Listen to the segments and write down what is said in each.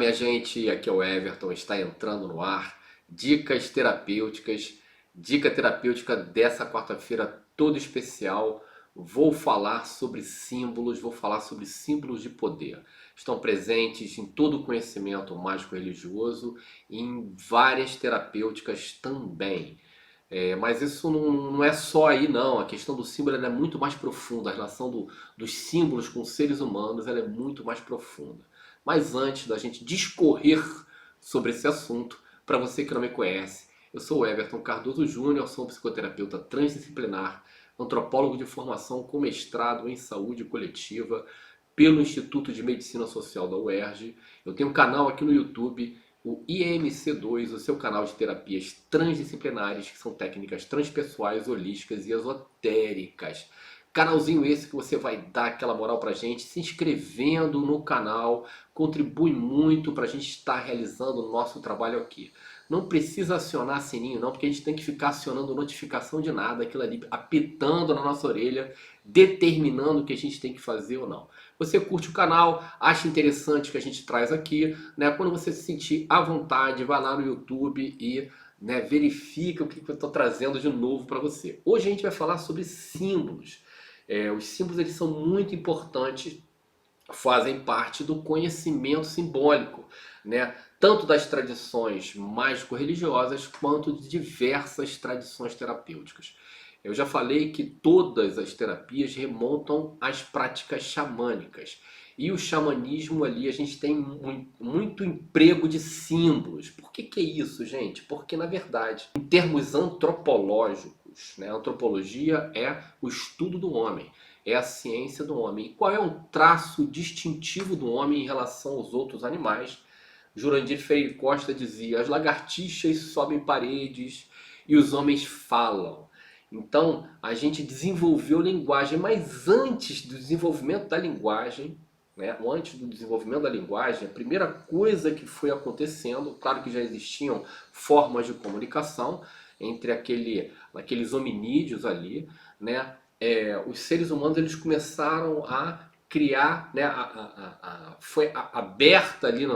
minha gente, aqui é o Everton, está entrando no ar Dicas Terapêuticas, dica terapêutica dessa quarta-feira toda especial. Vou falar sobre símbolos, vou falar sobre símbolos de poder. Estão presentes em todo o conhecimento mágico-religioso e em várias terapêuticas também. Mas isso não é só aí não, a questão do símbolo ela é muito mais profunda, a relação dos símbolos com os seres humanos ela é muito mais profunda. Mas antes da gente discorrer sobre esse assunto, para você que não me conhece, eu sou o Everton Cardoso Júnior, sou um psicoterapeuta transdisciplinar, antropólogo de formação com mestrado em saúde coletiva pelo Instituto de Medicina Social da UERJ. Eu tenho um canal aqui no YouTube, o IMC2, o seu canal de terapias transdisciplinares, que são técnicas transpessoais, holísticas e esotéricas. Canalzinho esse que você vai dar aquela moral pra gente, se inscrevendo no canal, contribui muito pra gente estar realizando o nosso trabalho aqui. Não precisa acionar sininho não, porque a gente tem que ficar acionando notificação de nada, aquilo ali apitando na nossa orelha, determinando o que a gente tem que fazer ou não. Você curte o canal, acha interessante o que a gente traz aqui, né? Quando você se sentir à vontade, vai lá no YouTube e verifica o que eu estou trazendo de novo para você. Hoje a gente vai falar sobre símbolos. Os símbolos eles são muito importantes, fazem parte do conhecimento simbólico, né? Tanto das tradições mágico-religiosas quanto de diversas tradições terapêuticas. Eu já falei que todas as terapias remontam às práticas xamânicas. E o xamanismo ali a gente tem muito emprego de símbolos. Por que é isso, gente? Porque na verdade, em termos antropológicos, né, a antropologia é o estudo do homem, é a ciência do homem. E qual é o traço distintivo do homem em relação aos outros animais? Jurandir Freire Costa dizia: as lagartixas sobem paredes e os homens falam. Então a gente desenvolveu linguagem, mas antes do desenvolvimento da linguagem, antes do desenvolvimento da linguagem, a primeira coisa que foi acontecendo, claro que já existiam formas de comunicação entre aqueles hominídeos ali, né? Os seres humanos eles começaram a criar, né, foi aberta ali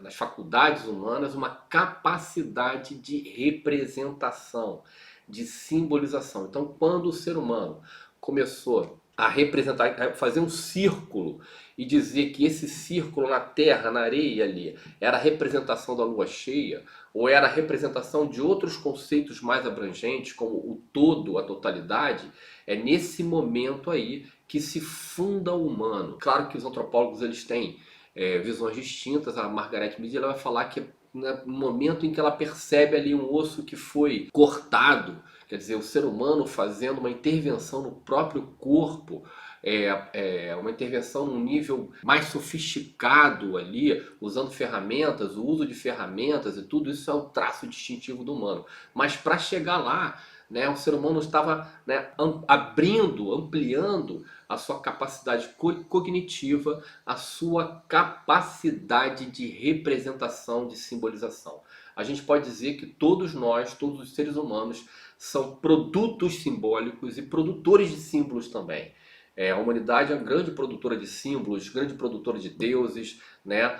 nas faculdades humanas uma capacidade de representação, de simbolização. Então, quando o ser humano começou a representar, a fazer um círculo e dizer que esse círculo na terra, na areia ali, era a representação da lua cheia, ou era a representação de outros conceitos mais abrangentes, como o todo, a totalidade, é nesse momento aí que se funda o humano. Claro que os antropólogos eles têm visões distintas. A Margaret Mead ela vai falar que no momento em que ela percebe ali um osso que foi cortado, quer dizer, o ser humano fazendo uma intervenção no próprio corpo, uma intervenção num nível mais sofisticado ali, usando ferramentas, o uso de ferramentas e tudo isso é o traço distintivo do humano. Mas para chegar lá, né, o ser humano estava, né, ampliando a sua capacidade cognitiva, a sua capacidade de representação, de simbolização. A gente pode dizer que todos nós, todos os seres humanos, são produtos simbólicos e produtores de símbolos também. A humanidade é uma grande produtora de símbolos, grande produtora de deuses, né?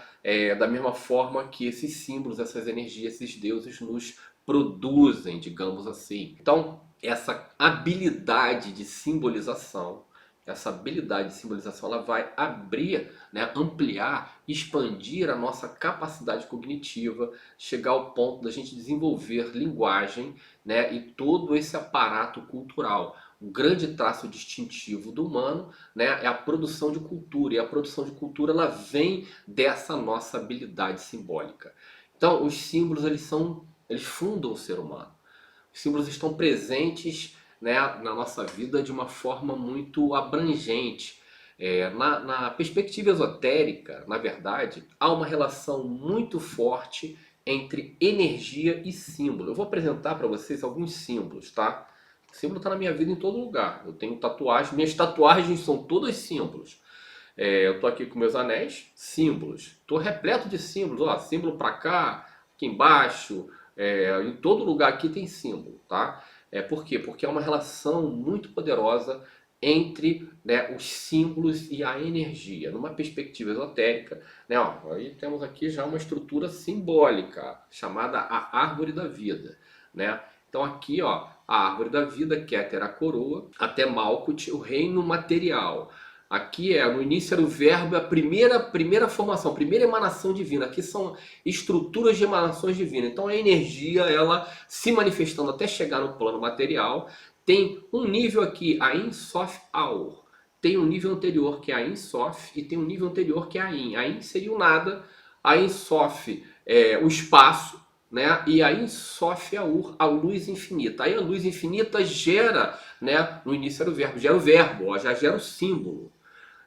Da mesma forma que esses símbolos, essas energias, esses deuses nos produzem, digamos assim. Então, essa habilidade de simbolização, ela vai abrir, né, ampliar, expandir a nossa capacidade cognitiva, chegar ao ponto da gente desenvolver linguagem, né, e todo esse aparato cultural. O grande traço distintivo do humano, né, é a produção de cultura, e a produção de cultura ela vem dessa nossa habilidade simbólica. Então, os símbolos eles fundam o ser humano. Os símbolos estão presentes, né, na nossa vida de uma forma muito abrangente. Na perspectiva esotérica, na verdade, há uma relação muito forte entre energia e símbolo. Eu vou apresentar para vocês alguns símbolos, tá? O símbolo está na minha vida em todo lugar. Eu tenho tatuagens, minhas tatuagens são todas símbolos. Eu estou aqui com meus anéis, símbolos. Estou repleto de símbolos. Ó, símbolo para cá, aqui embaixo. Em todo lugar aqui tem símbolo, tá? Por quê? Porque é uma relação muito poderosa entre, né, os símbolos e a energia. Numa perspectiva esotérica, né, ó, aí temos aqui já uma estrutura simbólica, chamada a árvore da vida, né? Então aqui, ó, a árvore da vida, Keter, a coroa, até Malkuth, o reino material. Aqui no início era o verbo, a primeira formação, a primeira emanação divina. Aqui são estruturas de emanações divinas. Então a energia, ela se manifestando até chegar no plano material. Tem um nível aqui, a In Sof Aur. Tem um nível anterior que é a In Sof e tem um nível anterior que é a In. A In seria o nada, a In Sof é o espaço, né? E a In Sof Aur, a luz infinita. Aí a luz infinita gera, né? No início era o verbo, ó, já gera o símbolo.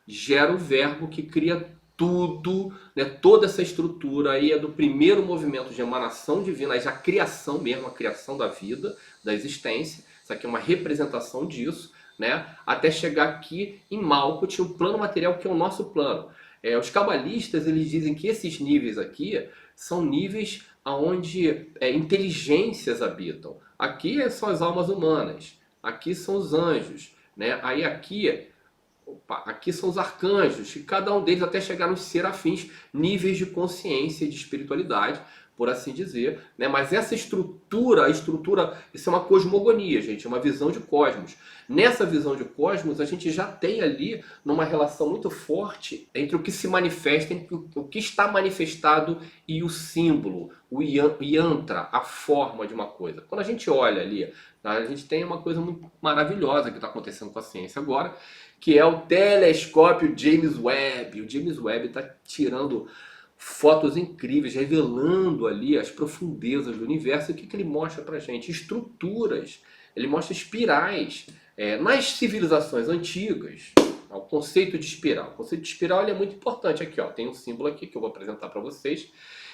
Gera o verbo que cria tudo, né? Toda essa estrutura aí é do primeiro movimento de emanação divina, já a criação mesmo, a criação da vida, da existência. Isso aqui é uma representação disso, né? Até chegar aqui em Malkuth, o plano material que é o nosso plano. Os cabalistas, eles dizem que esses níveis aqui são níveis onde inteligências habitam. Aqui são as almas humanas, aqui são os anjos, né? Aí aqui são os arcanjos, e cada um deles até chegar nos serafins, níveis de consciência e de espiritualidade, por assim dizer, né? Mas essa estrutura, isso é uma cosmogonia, gente, é uma visão de cosmos. Nessa visão de cosmos, a gente já tem ali numa relação muito forte entre o que se manifesta, entre o que está manifestado e o símbolo, o yantra, a forma de uma coisa. Quando a gente olha ali, a gente tem uma coisa muito maravilhosa que está acontecendo com a ciência agora, que é o telescópio James Webb. O James Webb está tirando fotos incríveis, revelando ali as profundezas do universo. E o que ele mostra pra gente? Estruturas. Ele mostra espirais. Nas civilizações antigas, o conceito de espiral. O conceito de espiral ele é muito importante. Aqui, ó, tem um símbolo aqui que eu vou apresentar para vocês.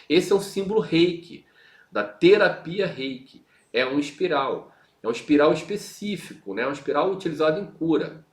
Esse é um símbolo Reiki, da terapia Reiki. É um espiral. É um espiral específico, né? Um espiral utilizado em cura.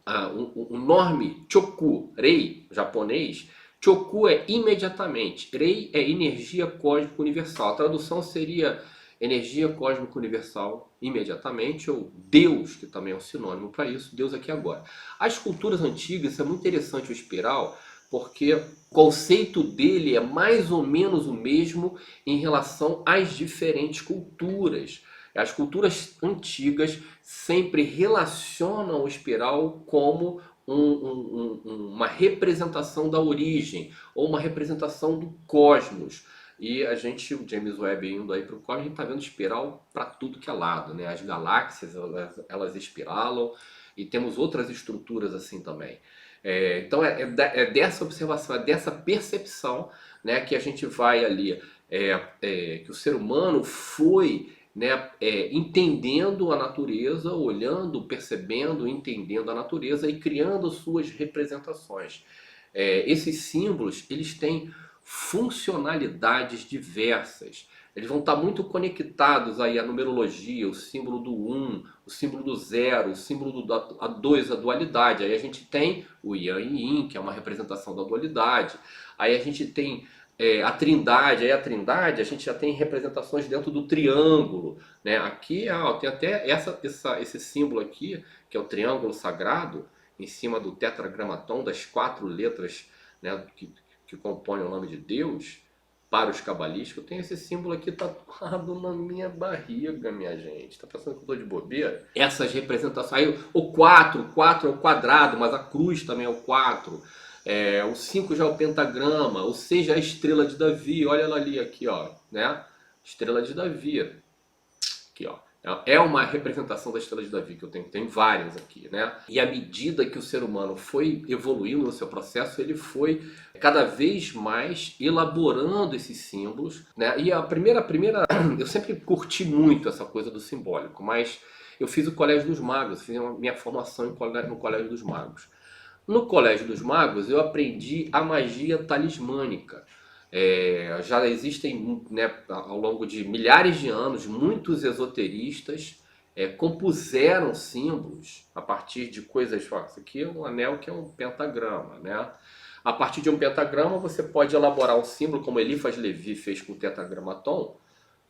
O nome Choku, Rei, japonês, Choku é imediatamente, Rei é energia cósmica universal. A tradução seria energia cósmica universal imediatamente, ou Deus, que também é um sinônimo para isso, Deus aqui agora. As culturas antigas, isso é muito interessante o espiral, porque o conceito dele é mais ou menos o mesmo em relação às diferentes culturas. As culturas antigas sempre relacionam o espiral como uma representação da origem, ou uma representação do cosmos. E a gente, o James Webb indo aí para o cosmos, a gente está vendo espiral para tudo que é lado, né? As galáxias, elas espiralam, e temos outras estruturas assim também. Então é dessa observação, é dessa percepção, né, que a gente vai ali, que o ser humano foi, né, entendendo a natureza, olhando, percebendo, entendendo a natureza e criando suas representações. Esses símbolos, eles têm funcionalidades diversas. Eles vão estar muito conectados aí à numerologia, o símbolo do 1, o símbolo do 0, o símbolo do 2, a dualidade. Aí a gente tem o Yang e Yin, que é uma representação da dualidade. Aí a gente tem a trindade. Aí a trindade, a gente já tem representações dentro do triângulo, né? Aqui tem até esse símbolo aqui, que é o triângulo sagrado, em cima do tetragramaton, das 4 letras, né, que compõem o nome de Deus. Para os cabalísticos, eu tenho esse símbolo aqui tatuado na minha barriga, minha gente. Tá pensando que eu tô de bobeira? Essas representações. Aí o 4 é o quadrado, mas a cruz também é o 4. O 5 já é o pentagrama. O 6 já é a estrela de Davi. Olha ela ali, aqui, ó, né? Estrela de Davi. Aqui, ó. É uma representação da estrela de Davi que eu tenho. Tem várias aqui, né? E à medida que o ser humano foi evoluindo no seu processo, ele foi cada vez mais elaborando esses símbolos, né? E a primeira, eu sempre curti muito essa coisa do simbólico, mas eu fiz o Colégio dos Magos, fiz a minha formação no Colégio dos Magos. No Colégio dos Magos eu aprendi a magia talismânica. Já existem, né, ao longo de milhares de anos, muitos esoteristas compuseram símbolos a partir de coisas. Isso aqui é um anel que é um pentagrama, né? A partir de um pentagrama você pode elaborar um símbolo, como Eliphas Levi fez com o tetragramaton,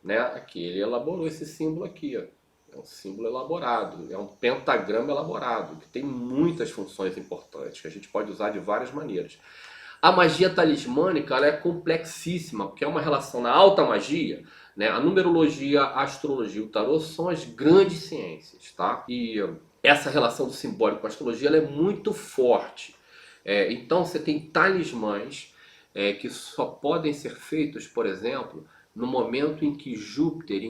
né? Aqui ele elaborou esse símbolo aqui, ó. É um símbolo elaborado, é um pentagrama elaborado, que tem muitas funções importantes, que a gente pode usar de várias maneiras. A magia talismânica ela é complexíssima, porque é uma relação na alta magia, né? A numerologia, a astrologia e o tarô são as grandes ciências, tá? E essa relação do simbólico com a astrologia ela é muito forte. Então você tem talismãs que só podem ser feitos, por exemplo, no momento em que Júpiter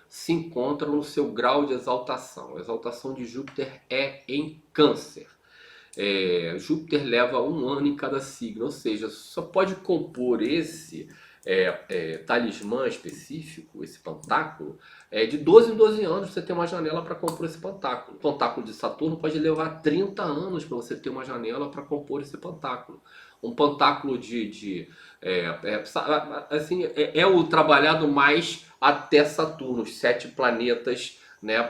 se encontra no seu grau de exaltação. A exaltação de Júpiter é em Câncer. Júpiter leva um ano em cada signo, ou seja, só pode compor esse talismã específico, esse pantáculo, de 12 em 12 anos você tem uma janela para compor esse pantáculo. O pantáculo de Saturno pode levar 30 anos para você ter uma janela para compor esse pantáculo. Um pantáculo assim, o trabalhado mais até Saturno, os 7 planetas, né,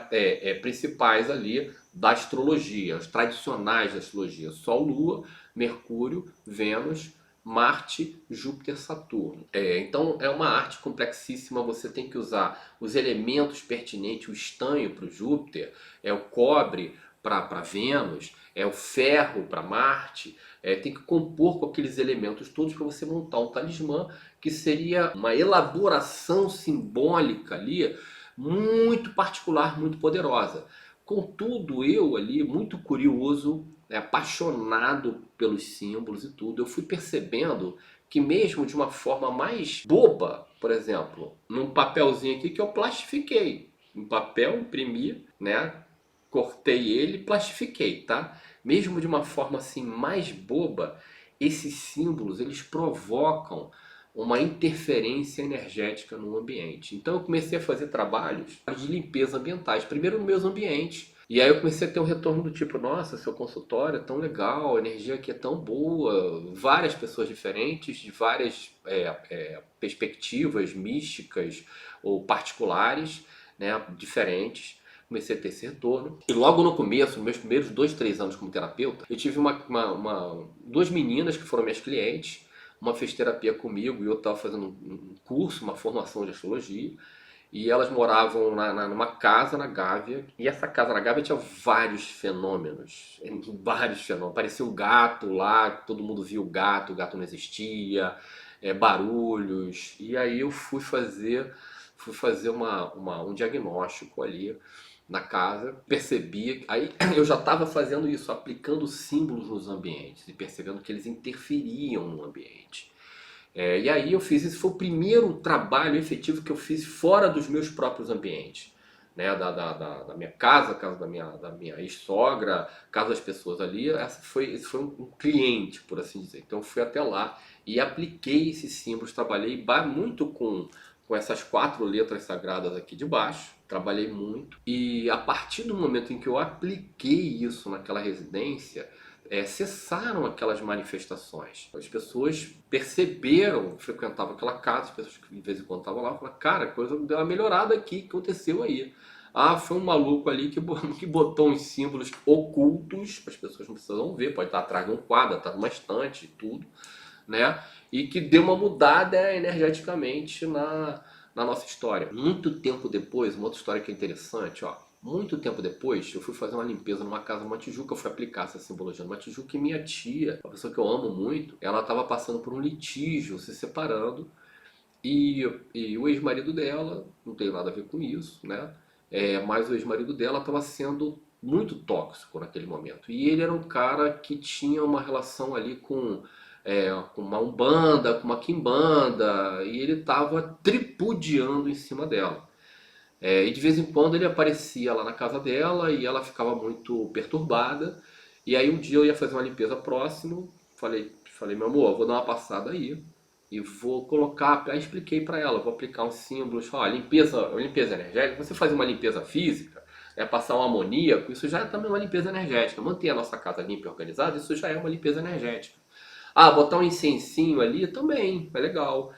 principais ali da astrologia, os tradicionais da astrologia: Sol, Lua, Mercúrio, Vênus, Marte, Júpiter, Saturno. Então é uma arte complexíssima, você tem que usar os elementos pertinentes, o estanho para o Júpiter, o cobre para Vênus, o ferro para Marte, tem que compor com aqueles elementos todos para você montar um talismã que seria uma elaboração simbólica ali, muito particular, muito poderosa. Contudo, eu ali, muito curioso, apaixonado pelos símbolos e tudo, eu fui percebendo que mesmo de uma forma mais boba, por exemplo, num papelzinho aqui que eu plastifiquei, um papel, imprimi, né? Cortei ele e plastifiquei, tá? Mesmo de uma forma assim mais boba, esses símbolos eles provocam uma interferência energética no ambiente. Então eu comecei a fazer trabalhos de limpeza ambientais, primeiro nos meus ambientes. E aí eu comecei a ter um retorno do tipo: nossa, seu consultório é tão legal, a energia aqui é tão boa, várias pessoas diferentes, de várias perspectivas místicas ou particulares, né, diferentes. Comecei a ter esse retorno. E logo no começo, meus primeiros 2, 3 anos como terapeuta, eu tive duas meninas que foram minhas clientes. Uma fez terapia comigo e eu estava fazendo um curso, uma formação de astrologia. E elas moravam numa casa na Gávea. E essa casa na Gávea tinha vários fenômenos. Vários fenômenos. Parecia um gato lá, todo mundo via o gato não existia. Barulhos. E aí eu fui fazer um diagnóstico ali na casa, percebi, aí eu já estava fazendo isso, aplicando símbolos nos ambientes e percebendo que eles interferiam no ambiente. E aí eu fiz, esse foi o primeiro trabalho efetivo que eu fiz fora dos meus próprios ambientes, né, da minha casa da minha ex-sogra, casa das pessoas ali. Esse foi um cliente, por assim dizer. Então eu fui até lá e apliquei esses símbolos, trabalhei muito com essas 4 letras sagradas aqui de baixo, trabalhei muito. E a partir do momento em que eu apliquei isso naquela residência, cessaram aquelas manifestações. As pessoas perceberam, frequentavam aquela casa, as pessoas que de vez em quando estavam lá, falaram: cara, a coisa deu uma melhorada aqui, o que aconteceu aí? Ah, foi um maluco ali que botou uns símbolos ocultos, as pessoas não precisam ver, pode estar atrás de um quadro, atrás de uma estante e tudo, né? E que deu uma mudada energeticamente na nossa história. Muito tempo depois, uma outra história que é interessante, ó. Muito tempo depois, eu fui fazer uma limpeza numa casa numa Tijuca, eu fui aplicar essa simbologia numa Tijuca, e minha tia, uma pessoa que eu amo muito, ela estava passando por um litígio, se separando, e o ex-marido dela, não tem nada a ver com isso, né? Mas o ex-marido dela estava sendo muito tóxico naquele momento. E ele era um cara que tinha uma relação ali com uma umbanda, com uma quimbanda, e ele estava tripudiando em cima dela. E de vez em quando ele aparecia lá na casa dela e ela ficava muito perturbada. E aí um dia eu ia fazer uma limpeza próximo, falei, meu amor, vou dar uma passada aí e vou colocar, aí expliquei para ela, vou aplicar uns símbolos, ó, limpeza energética. Você faz uma limpeza física, passar um amoníaco, isso já é também uma limpeza energética. Manter a nossa casa limpa e organizada, isso já é uma limpeza energética. Ah, botar um incensinho ali também, é legal.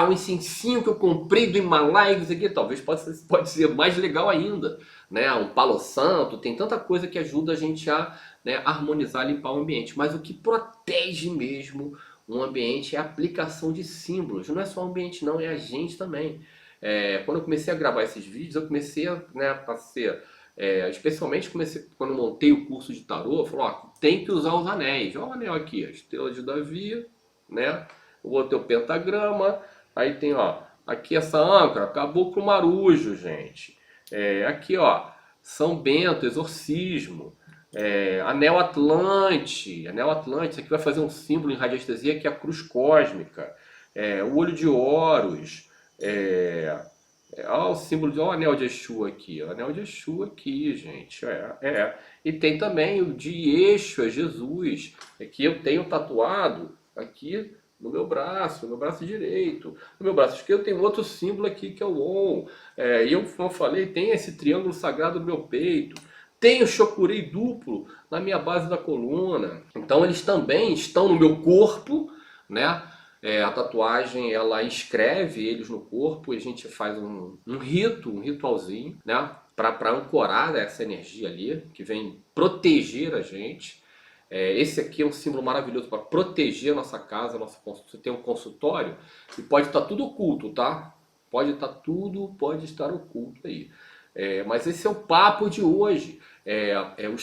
Um incensinho que eu comprei do Himalaia, isso aqui, talvez pode ser mais legal ainda, né? Um palo santo, tem tanta coisa que ajuda a gente a, né, harmonizar, limpar o ambiente. Mas o que protege mesmo um ambiente é a aplicação de símbolos. Não é só o ambiente não, é a gente também. Quando eu comecei a gravar esses vídeos, eu comecei a ser... especialmente quando eu montei o curso de tarô, eu falei, ó, tem que usar os anéis. Olha o anel aqui, a estrela de Davi, né? O outro é o pentagrama, aí tem, ó, aqui essa âncora, caboclo marujo, gente. Aqui, ó, São Bento, exorcismo. Anel Atlante, isso aqui vai fazer um símbolo em radiestesia que é a cruz cósmica. O olho de Horus. Olha o símbolo de, olha o anel de Exu aqui, o anel de Exu aqui, gente. E tem também o de Exu, é Jesus, que eu tenho tatuado aqui no meu braço direito. No meu braço esquerdo tem outro símbolo aqui que é o Om. E eu, como eu falei, tem esse triângulo sagrado no meu peito. Tem o Chokurei duplo na minha base da coluna. Então eles também estão no meu corpo, né? A tatuagem, ela inscreve eles no corpo e a gente faz um ritualzinho, né? Para ancorar essa energia ali, que vem proteger a gente. Esse aqui é um símbolo maravilhoso para proteger a nossa casa, você tem um consultório e pode estar tudo oculto, tá? Pode estar oculto aí. Mas esse é o papo de hoje.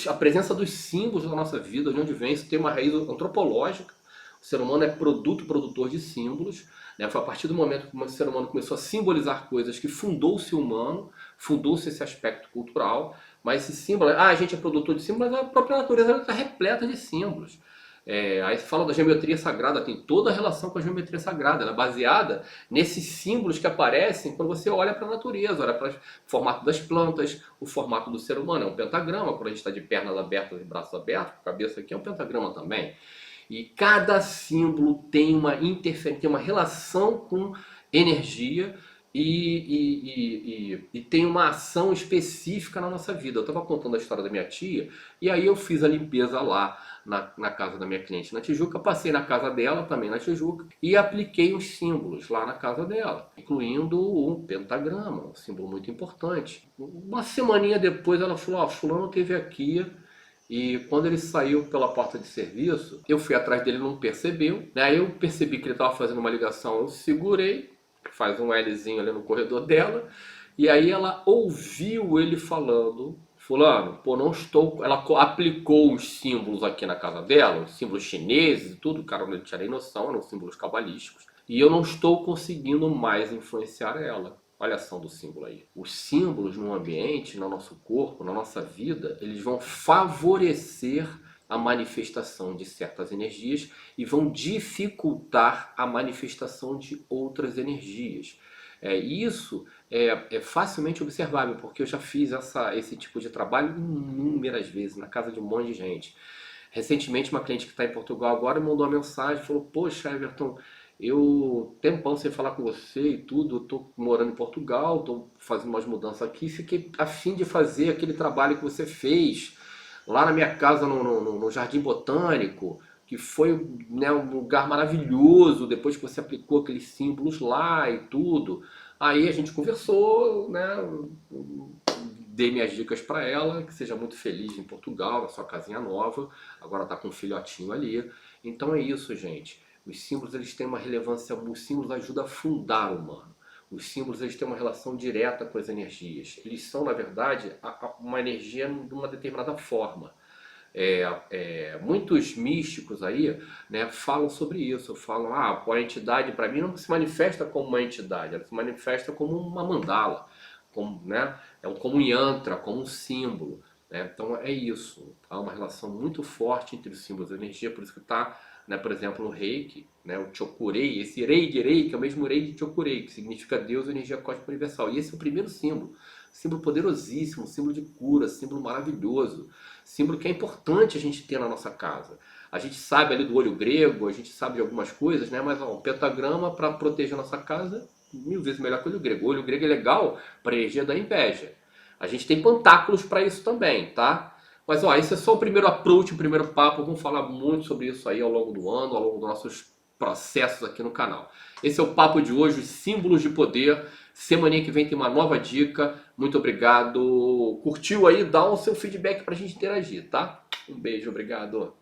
A presença dos símbolos na nossa vida, de onde vem, isso tem uma raiz antropológica. O ser humano é produtor de símbolos, né? Foi a partir do momento que o ser humano começou a simbolizar coisas que fundou-se o humano, fundou-se esse aspecto cultural. Mas esse símbolo, a gente é produtor de símbolos, mas a própria natureza está repleta de símbolos. Aí se fala da geometria sagrada, tem toda a relação com a geometria sagrada, ela é baseada nesses símbolos que aparecem quando você olha para a natureza, olha para o formato das plantas, o formato do ser humano, é um pentagrama, quando a gente está de pernas abertas e braços abertos, a cabeça aqui é um pentagrama também. E cada símbolo tem uma interferência, tem uma relação com energia e tem uma ação específica na nossa vida. Eu estava contando a história da minha tia e aí eu fiz a limpeza lá na casa da minha cliente na Tijuca, passei na casa dela também na Tijuca e apliquei os símbolos lá na casa dela, incluindo um pentagrama, um símbolo muito importante. Uma semaninha depois ela falou, ó, fulano teve aqui. E quando ele saiu pela porta de serviço, eu fui atrás dele, não percebeu. Aí eu percebi que ele estava fazendo uma ligação, eu segurei, faz um Lzinho ali no corredor dela. E aí ela ouviu ele falando, fulano, pô, não estou... Ela aplicou os símbolos aqui na casa dela, os símbolos chineses e tudo, cara, não tinha nem noção, eram símbolos cabalísticos. E eu não estou conseguindo mais influenciar ela. Olha a ação do símbolo aí. Os símbolos no ambiente, no nosso corpo, na nossa vida, eles vão favorecer a manifestação de certas energias e vão dificultar a manifestação de outras energias. Isso é facilmente observável, porque eu já fiz esse tipo de trabalho inúmeras vezes na casa de um monte de gente. Recentemente, uma cliente que está em Portugal agora me mandou uma mensagem e falou, poxa, Everton, eu tempão sem falar com você e tudo, eu tô morando em Portugal, tô fazendo umas mudanças aqui, fiquei a fim de fazer aquele trabalho que você fez lá na minha casa no Jardim Botânico, que foi, né, um lugar maravilhoso, depois que você aplicou aqueles símbolos lá e tudo. Aí a gente conversou, né, dei minhas dicas para ela, que seja muito feliz em Portugal, na sua casinha nova, agora tá com um filhotinho ali. Então é isso, gente. Os símbolos, eles têm uma relevância, os símbolos ajudam a fundar o humano. Os símbolos, eles têm uma relação direta com as energias. Eles são, na verdade, uma energia de uma determinada forma. Muitos místicos aí, né, falam sobre isso. Falam, a entidade para mim não se manifesta como uma entidade, ela se manifesta como uma mandala, como um yantra, como um símbolo. Então é isso. Há uma relação muito forte entre os símbolos e a energia, por isso que está, né, por exemplo, no Reiki, né, o Chokurei, esse Rei de Reiki é o mesmo Rei de Chokurei, que significa Deus, energia cósmica universal. E esse é o primeiro símbolo poderosíssimo, símbolo de cura, símbolo maravilhoso, símbolo que é importante a gente ter na nossa casa. A gente sabe ali do olho grego, a gente sabe de algumas coisas, né, mas o pentagrama para proteger a nossa casa, 1000 vezes melhor que o olho grego. O olho grego é legal para a energia da inveja. A gente tem pantáculos para isso também, tá? Mas ó, esse é só o primeiro approach, o primeiro papo. Vamos falar muito sobre isso aí ao longo do ano, ao longo dos nossos processos aqui no canal. Esse é o papo de hoje, os símbolos de poder. Semana que vem tem uma nova dica. Muito obrigado. Curtiu aí? Dá o seu feedback pra gente interagir, tá? Um beijo, obrigado.